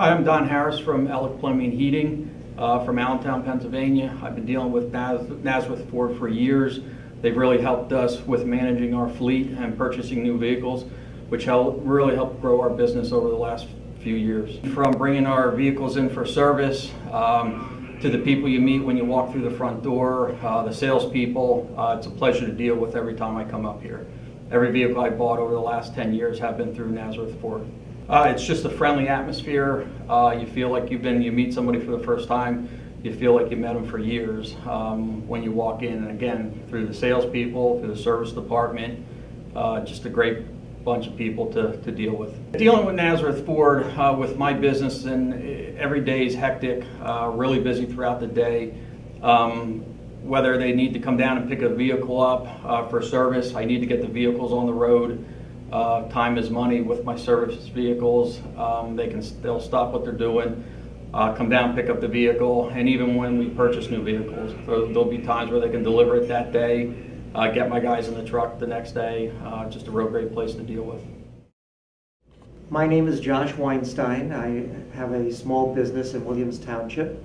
Hi, I'm Don Harris from Ellick Plumbing and Heating from Allentown, Pennsylvania. I've been dealing with Nazareth Ford for years. They've really helped us with managing our fleet and purchasing new vehicles, which really helped grow our business over the last few years. From bringing our vehicles in for service to the people you meet when you walk through the front door, the salespeople, it's a pleasure to deal with every time I come up here. Every vehicle I bought over the last 10 years have been through Nazareth Ford. It's just a friendly atmosphere. You feel like you meet somebody for the first time, you feel like you met them for years when you walk in. And again, through the salespeople, through the service department, just a great bunch of people to deal with. Dealing with Nazareth Ford with my business, and every day is hectic, really busy throughout the day. Whether they need to come down and pick a vehicle up for service, I need to get the vehicles on the road. Time is money with my service vehicles. They'll stop what they're doing, come down, pick up the vehicle, and even when we purchase new vehicles, there'll be times where they can deliver it that day, get my guys in the truck the next day. Just a real great place to deal with. My name is Josh Weinstein. I have a small business in Williams Township,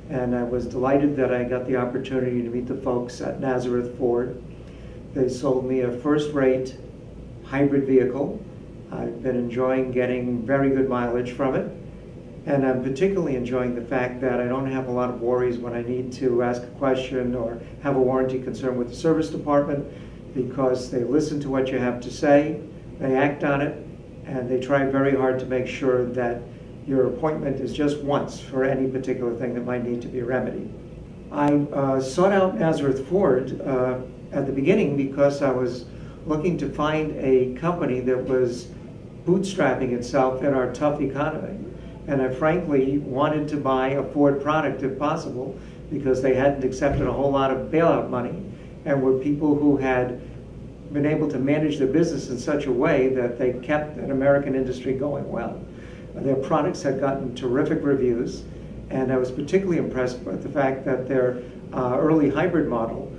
and I was delighted that I got the opportunity to meet the folks at Nazareth Ford. They sold me a first-rate hybrid vehicle. I've been enjoying getting very good mileage from it, and I'm particularly enjoying the fact that I don't have a lot of worries when I need to ask a question or have a warranty concern with the service department, because they listen to what you have to say, they act on it, and they try very hard to make sure that your appointment is just once for any particular thing that might need to be remedied. I sought out Nazareth Ford at the beginning because I was looking to find a company that was bootstrapping itself in our tough economy. And I frankly wanted to buy a Ford product if possible, because they hadn't accepted a whole lot of bailout money and were people who had been able to manage their business in such a way that they kept an American industry going well. Their products had gotten terrific reviews, and I was particularly impressed with the fact that their early hybrid model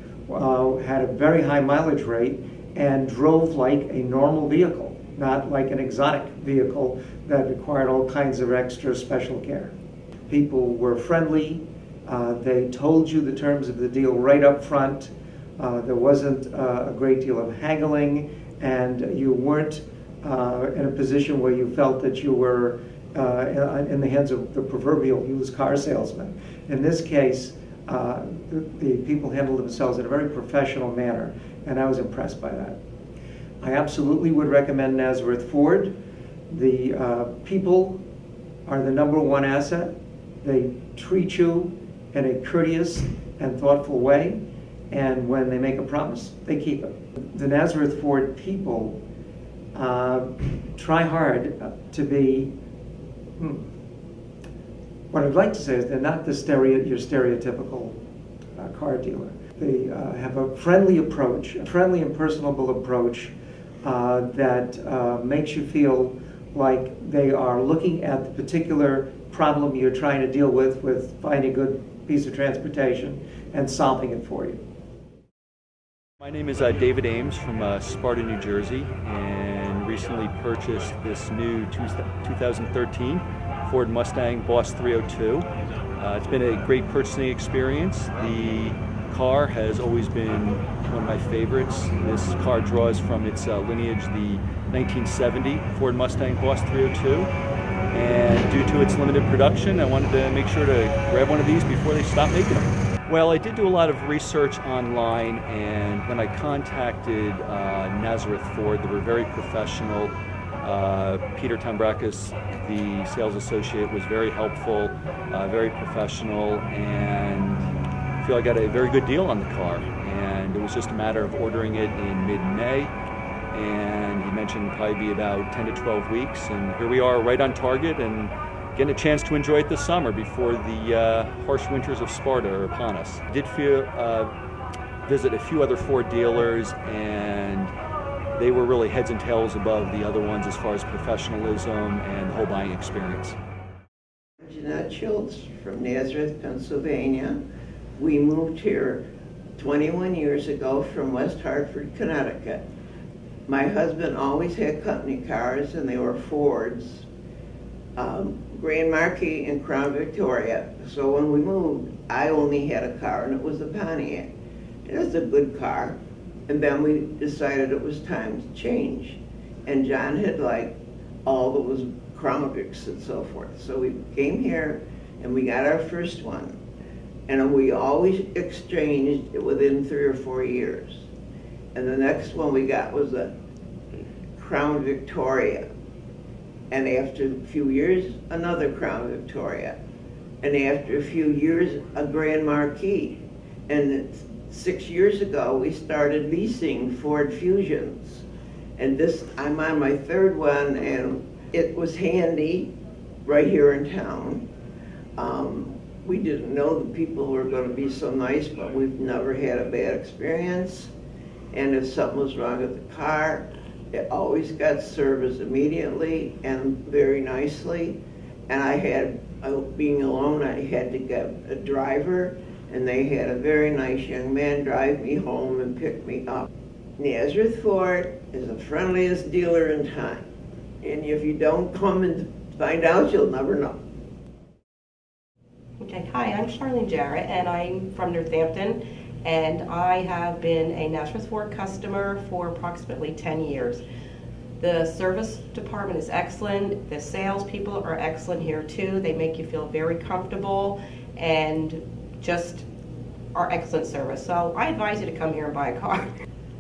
had a very high mileage rate and drove like a normal vehicle, not like an exotic vehicle that required all kinds of extra special care. People were friendly. They told you the terms of the deal right up front. There wasn't a great deal of haggling, and you weren't in a position where you felt that you were in the hands of the proverbial used car salesman. In this case, the people handled themselves in a very professional manner, and I was impressed by that. I absolutely would recommend Nazareth Ford. The people are the #1 asset. They treat you in a courteous and thoughtful way, and when they make a promise, they keep it. The Nazareth Ford people try hard to be, what I'd like to say is they're not your stereotypical car dealer. They have a friendly approach, a friendly and personable approach that makes you feel like they are looking at the particular problem you're trying to deal with finding a good piece of transportation and solving it for you. My name is David Ames from Sparta, New Jersey, and recently purchased this new 2013 Ford Mustang Boss 302. It's been a great purchasing experience. The car has always been one of my favorites. This car draws from its lineage the 1970 Ford Mustang Boss 302, and due to its limited production, I wanted to make sure to grab one of these before they stop making them. Well, I did do a lot of research online, and when I contacted Nazareth Ford, they were very professional. Peter Tambrakis, the sales associate, was very helpful, very professional, and I feel I got a very good deal on the car. And it was just a matter of ordering it in mid-May, and he mentioned it'd probably be about 10 to 12 weeks, and here we are right on target and getting a chance to enjoy it this summer before the harsh winters of Sparta are upon us. I did visit a few other Ford dealers, and they were really heads and tails above the other ones as far as professionalism and the whole buying experience. Jeanette Schultz from Nazareth, Pennsylvania. We moved here 21 years ago from West Hartford, Connecticut. My husband always had company cars, and they were Fords. Grand Marquis and Crown Victoria. So when we moved, I only had a car, and it was a Pontiac. It was a good car. And then we decided it was time to change. And John had liked all those Crown Vics and so forth. So we came here and we got our first one. And we always exchanged within 3 or 4 years. And the next one we got was a Crown Victoria. And after a few years, another Crown Victoria. And after a few years, a Grand Marquis. And 6 years ago, we started leasing Ford Fusions. And this, I'm on my third one, and it was handy right here in town. We didn't know the people were going to be so nice, but we've never had a bad experience. And if something was wrong with the car, it always got serviced immediately and very nicely. And I had, being alone, I had to get a driver, and they had a very nice young man drive me home and pick me up. Nazareth Ford is the friendliest dealer in town. And if you don't come and find out, you'll never know. Okay, hi, I'm Charlene Jarrett, and I'm from Northampton, and I have been a Nazareth Ford customer for approximately 10 years. The service department is excellent. The salespeople are excellent here too. They make you feel very comfortable and just are excellent service. So I advise you to come here and buy a car.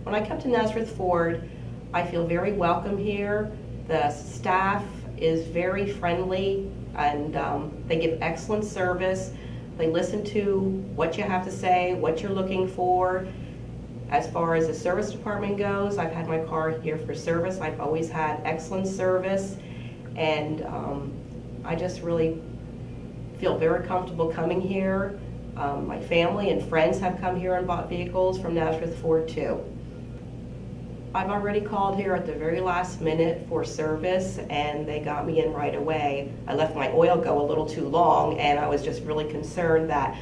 When I come to Nazareth Ford, I feel very welcome here. The staff is very friendly, and they give excellent service. They listen to what you have to say, what you're looking for. As far as the service department goes, I've had my car here for service. I've always had excellent service, and I just really feel very comfortable coming here. My family and friends have come here and bought vehicles from Nazareth Ford too. I've already called here at the very last minute for service, and they got me in right away. I left my oil go a little too long, and I was just really concerned that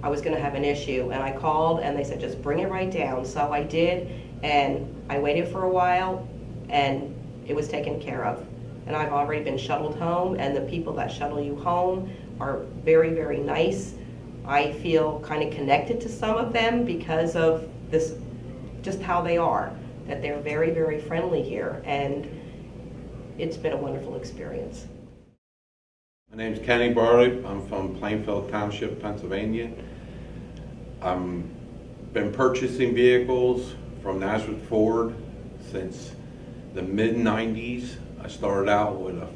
I was going to have an issue. And I called, and they said, just bring it right down. So I did, and I waited for a while, and it was taken care of. And I've already been shuttled home, and the people that shuttle you home are very, very nice. I feel kind of connected to some of them because of this, just how they are. That they're very, very friendly here, and it's been a wonderful experience. My name's Kenny Barley. I'm from Plainfield Township, Pennsylvania. I've been purchasing vehicles from Nazareth Ford since the mid-90s. I started out with a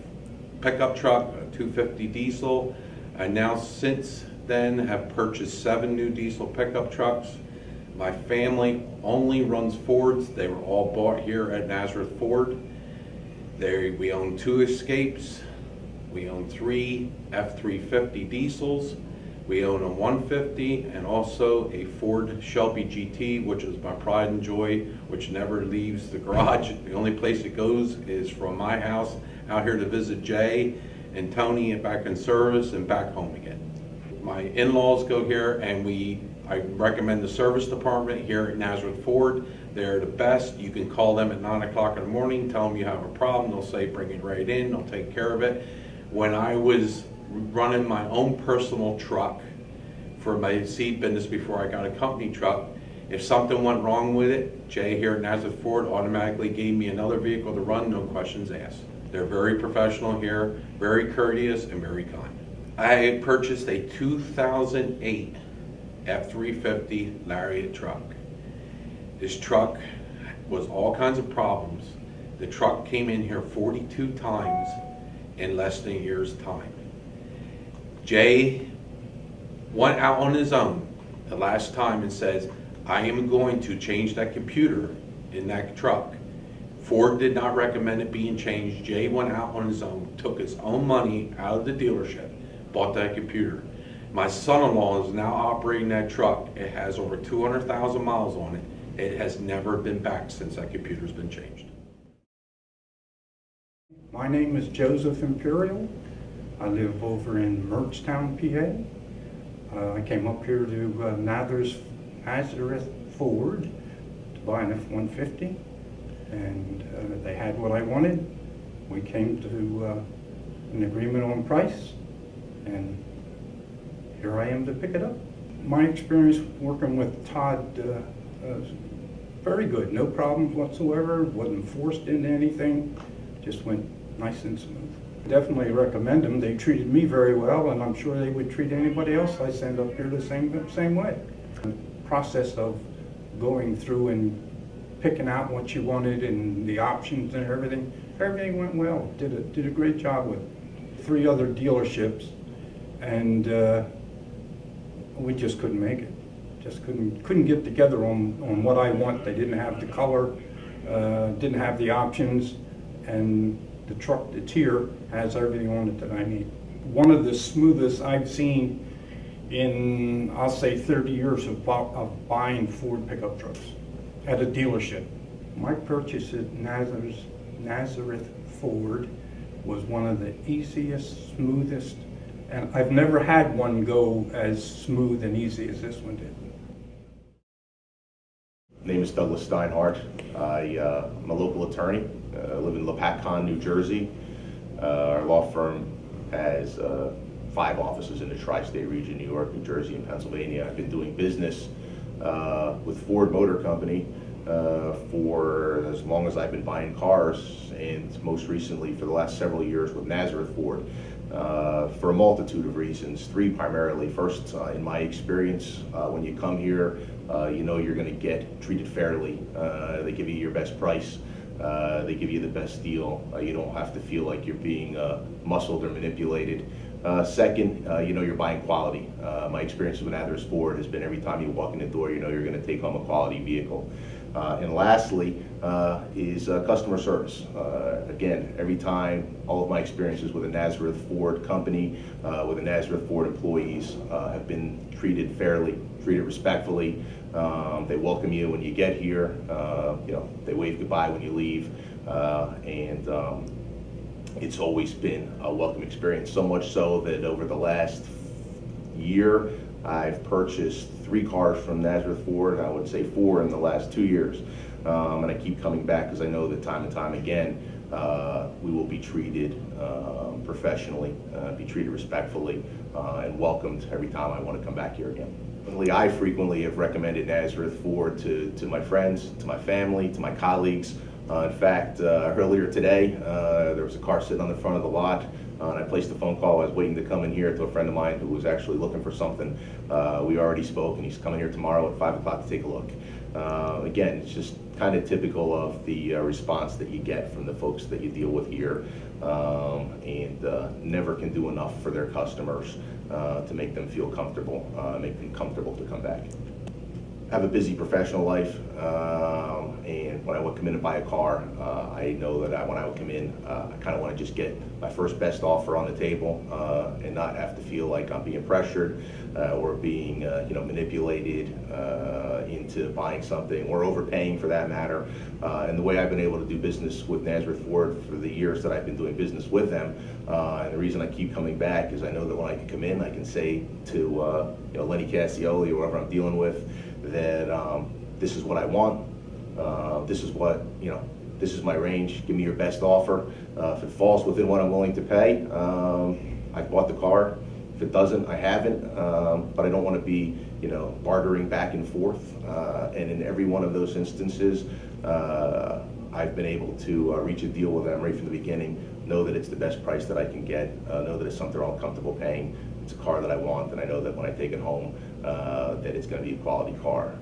pickup truck, a 250 diesel, and now since then have purchased 7 new diesel pickup trucks. My family only runs Fords. They were all bought here at Nazareth Ford. We own 2 Escapes. We own 3 F-350 diesels. We own a 150 and also a Ford Shelby GT, which is my pride and joy, which never leaves the garage. The only place it goes is from my house out here to visit Jay and Tony and back in service and back home again. My in-laws go here, and I recommend the service department here at Nazareth Ford. They're the best. You can call them at 9 o'clock in the morning, tell them you have a problem. They'll say bring it right in. They'll take care of it. When I was running my own personal truck for my seed business before I got a company truck, if something went wrong with it, Jay here at Nazareth Ford automatically gave me another vehicle to run, no questions asked. They're very professional here, very courteous, and very kind. I purchased a 2008 F-350 Lariat truck. This truck was all kinds of problems. The truck came in here 42 times in less than a year's time. Jay went out on his own the last time and says, I am going to change that computer in that truck. Ford did not recommend it being changed. Jay went out on his own, took his own money out of the dealership, bought that computer. My son-in-law is now operating that truck. It has over 200,000 miles on it. It has never been back since that computer's been changed. My name is Joseph Imperial. I live over in Mertztown, PA. I came up here to Nazareth Ford to buy an F-150, and they had what I wanted. We came to an agreement on price, and here I am to pick it up. My experience working with Todd was very good, no problems whatsoever, wasn't forced into anything, just went nice and smooth. Definitely recommend them. They treated me very well, and I'm sure they would treat anybody else I send up here the same way. The process of going through and picking out what you wanted and the options and everything went well. Did a great job with 3 other dealerships, and we just couldn't make it. Just couldn't get together on what I want. They didn't have the color, didn't have the options, and the truck that's here has everything on it that I need. One of the smoothest I've seen in, I'll say, 30 years of buying Ford pickup trucks at a dealership. My purchase at Nazareth Ford was one of the easiest, smoothest, and I've never had one go as smooth and easy as this one did. My name is Douglas Steinhardt. I'm a local attorney. I live in Lehigh, New Jersey. Our law firm has 5 offices in the tri-state region, New York, New Jersey, and Pennsylvania. I've been doing business with Ford Motor Company for as long as I've been buying cars, and most recently for the last several years with Nazareth Ford for a multitude of reasons. 3 primarily. First, in my experience, when you come here, you know you're going to get treated fairly. They give you your best price. They give you the best deal. You don't have to feel like you're being muscled or manipulated. Second, you know you're buying quality. My experience with Nazareth Ford has been every time you walk in the door, you know you're going to take home a quality vehicle. And lastly is customer service. Again, every time, all of my experiences with the Nazareth Ford company, with the Nazareth Ford employees have been treated fairly, treated respectfully. They welcome you when you get here. You know, they wave goodbye when you leave, and it's always been a welcome experience. So much so that over the last year, I've purchased 3 cars from Nazareth Ford. I would say 4 in the last 2 years, and I keep coming back because I know that time and time again we will be treated professionally, be treated respectfully, and welcomed every time I want to come back here again. I frequently have recommended Nazareth Ford to my friends, to my family, to my colleagues. In fact, earlier today, there was a car sitting on the front of the lot, and I placed a phone call. I was waiting to come in here to a friend of mine who was actually looking for something. We already spoke, and he's coming here tomorrow at 5 o'clock to take a look. Again, it's just kind of typical of the response that you get from the folks that you deal with here, and never can do enough for their customers to make them feel comfortable, make them comfortable to come back. I have a busy professional life, and when I would come in and buy a car, I know that when I would come in, I kind of want to just get my first best offer on the table, and not have to feel like I'm being pressured or being you know, manipulated into buying something, or overpaying for that matter. And the way I've been able to do business with Nazareth Ford for the years that I've been doing business with them, and the reason I keep coming back is I know that when I can come in, I can say to you know, Lenny Cassioli or whoever I'm dealing with, that this is what I want, this is what, you know, this is my range, give me your best offer. If it falls within what I'm willing to pay, I've bought the car. If it doesn't, I haven't, but I don't want to be, you know, bartering back and forth, and in every one of those instances, I've been able to reach a deal with them right from the beginning, know that it's the best price that I can get, know that it's something I'm comfortable paying. It's a car that I want, and I know that when I take it home, that it's going to be a quality car.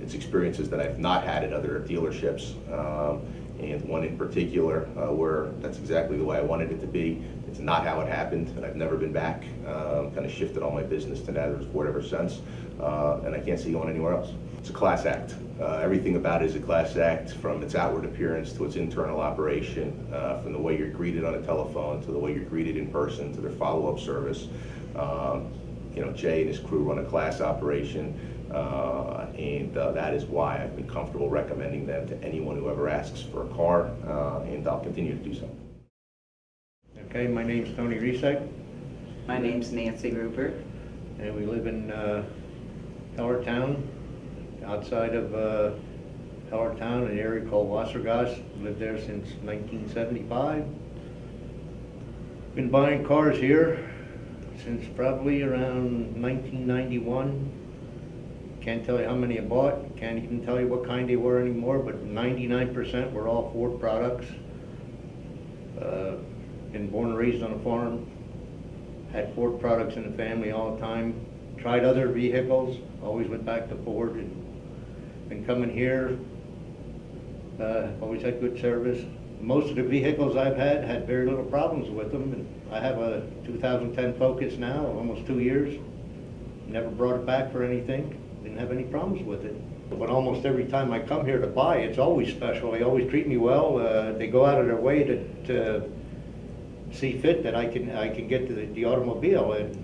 It's experiences that I've not had at other dealerships, and one in particular where that's exactly the way I wanted it to be. It's not how it happened, and I've never been back. Kind of shifted all my business to Nazareth Ford ever since, and I can't see going anywhere else. It's a class act. Everything about it is a class act, from its outward appearance to its internal operation, from the way you're greeted on a telephone to the way you're greeted in person to their follow-up service. You know, Jay and his crew run a class operation, and that is why I've been comfortable recommending them to anyone who ever asks for a car, and I'll continue to do so. Okay, my name's Tony Resak. My name's Nancy Rupert. And we live in Hellertown, outside of Hellertown, an area called Wassergasse. Lived there since 1975. Been buying cars here since probably around 1991. Can't tell you how many I bought, can't even tell you what kind they were anymore, but 99% were all Ford products. Been born and raised on a farm, had Ford products in the family all the time. Tried other vehicles, always went back to Ford, and been coming here, always had good service. Most of the vehicles I've had very little problems with them. And I have a 2010 Focus now, almost 2 years. Never brought it back for anything, didn't have any problems with it. But almost every time I come here to buy, it's always special. They always treat me well. They go out of their way to see fit that I can get to the automobile. And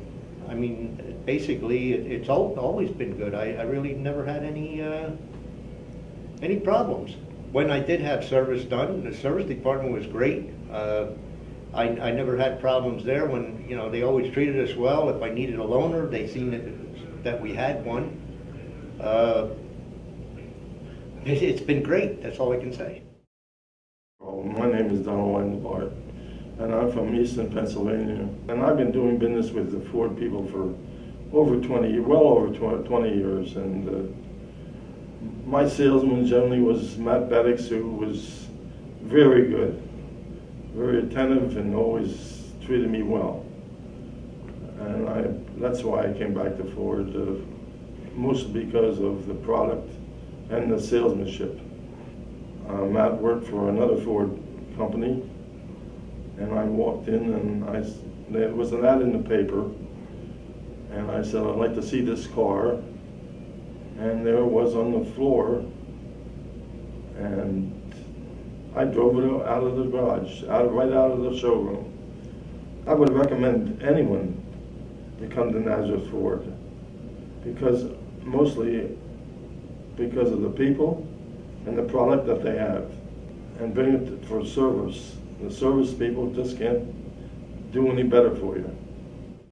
I mean, basically, it's always been good. I really never had any problems. When I did have service done, the service department was great. I never had problems there. When, you know, they always treated us well. If I needed a loaner, they seen that we had one. It's been great. That's all I can say. Well, my name is Donald Weinbart, and I'm from Eastern Pennsylvania. And I've been doing business with the Ford people for well over 20 years. And my salesman generally was Matt Beddix, who was very good, very attentive, and always treated me well. And that's why I came back to Ford, mostly because of the product and the salesmanship. Matt worked for another Ford company, and I walked in and there was an ad in the paper, and I said, I'd like to see this car. And there it was on the floor, and I drove it out of the garage, right out of the showroom. I would recommend anyone to come to Nazareth Ford, mostly because of the people and the product that they have, and bring it for service. The service people just can't do any better for you.